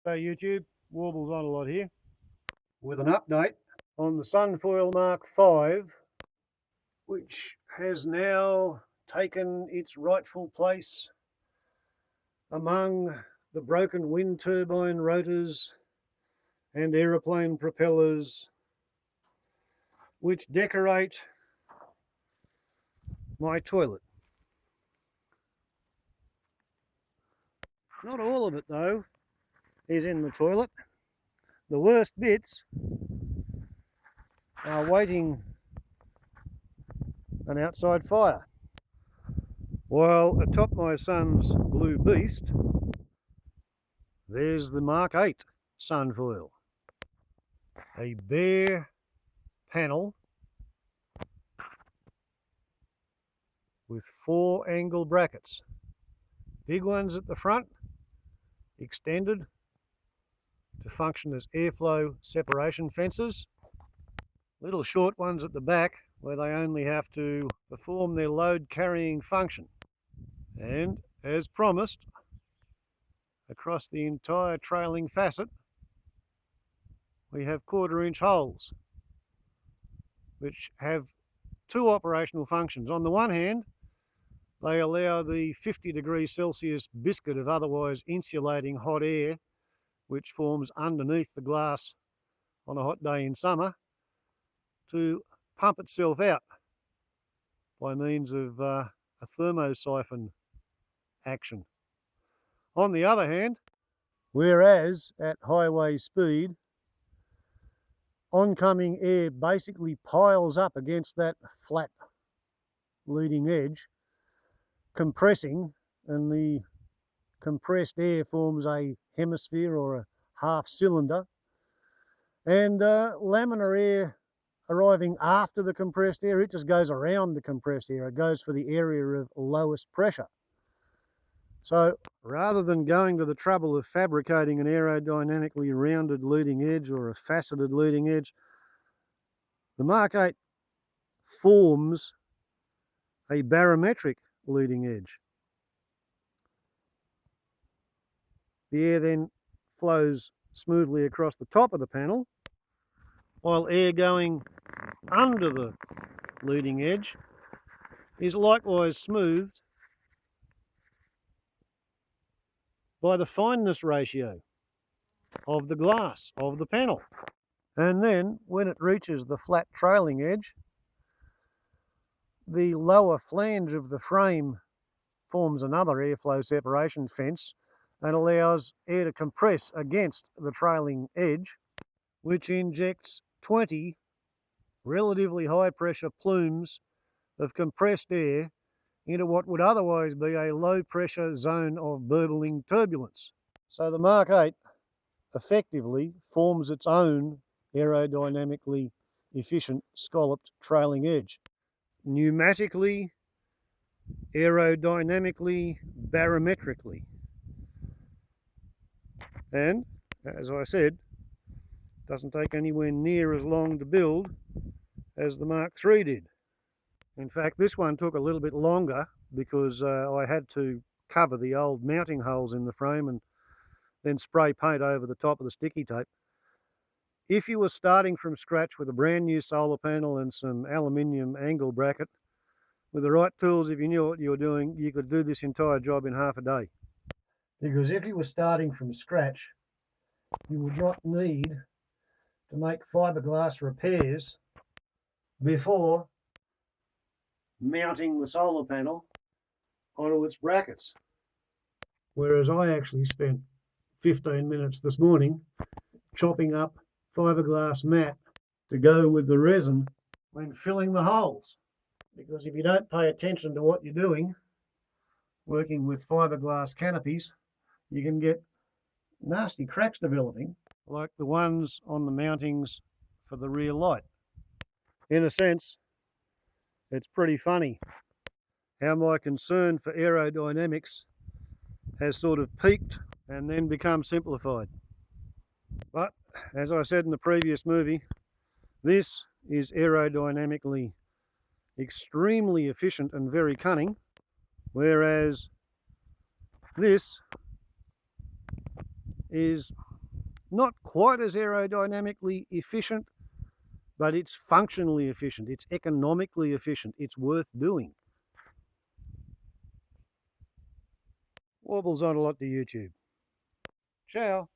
So YouTube, Warbles on a lot here with an update on the SunFoil Mk-5, which has now taken its rightful place among the broken wind turbine rotors and aeroplane propellers which decorate my toilet. Not all of it though is in the toilet. The worst bits are waiting an outside fire. While atop my son's Blue Beast, there's the Mk-8 SunFoil, a bare panel with 4 angle brackets. Big ones at the front, extended to function as airflow separation fences. Little short ones at the back where they only have to perform their load carrying function. And as promised, across the entire trailing facet we have 1/4 inch holes which have 2 operational functions. On the one hand, they allow the 50°C biscuit of otherwise insulating hot air which forms underneath the glass on a hot day in summer to pump itself out by means of a thermosiphon action. On the other hand, whereas at highway speed oncoming air basically piles up against that flat leading edge, compressing, and the compressed air forms a hemisphere or a half cylinder, and laminar air arriving after the compressed air, it just goes around the compressed air. It goes for the area of lowest pressure. So rather than going to the trouble of fabricating an aerodynamically rounded leading edge or a faceted leading edge, the Mk-8 forms a barometric leading edge. The air then flows smoothly across the top of the panel, while air going under the leading edge is likewise smoothed by the fineness ratio of the glass of the panel. And then when it reaches the flat trailing edge, the lower flange of the frame forms another airflow separation fence and allows air to compress against the trailing edge, which injects 20 relatively high pressure plumes of compressed air into what would otherwise be a low pressure zone of burbling turbulence. So the Mk-8 effectively forms its own aerodynamically efficient scalloped trailing edge. Pneumatically, aerodynamically, barometrically. And, as I said, doesn't take anywhere near as long to build as the Mark III did. In fact, this one took a little bit longer because I had to cover the old mounting holes in the frame and then spray paint over the top of the sticky tape. If you were starting from scratch with a brand new solar panel and some aluminium angle bracket, with the right tools, if you knew what you were doing, you could do this entire job in half a day. Because if you were starting from scratch, you would not need to make fiberglass repairs before mounting the solar panel onto its brackets. Whereas I actually spent 15 minutes this morning chopping up fiberglass mat to go with the resin when filling the holes. Because if you don't pay attention to what you're doing, working with fiberglass canopies, you can get nasty cracks developing, like the ones on the mountings for the rear light. In a sense, it's pretty funny how my concern for aerodynamics has sort of peaked and then become simplified. But as I said in the previous movie, this is aerodynamically extremely efficient and very cunning, whereas this is not quite as aerodynamically efficient, but it's functionally efficient, it's economically efficient, it's worth doing. Wobbles on a lot to YouTube. Ciao.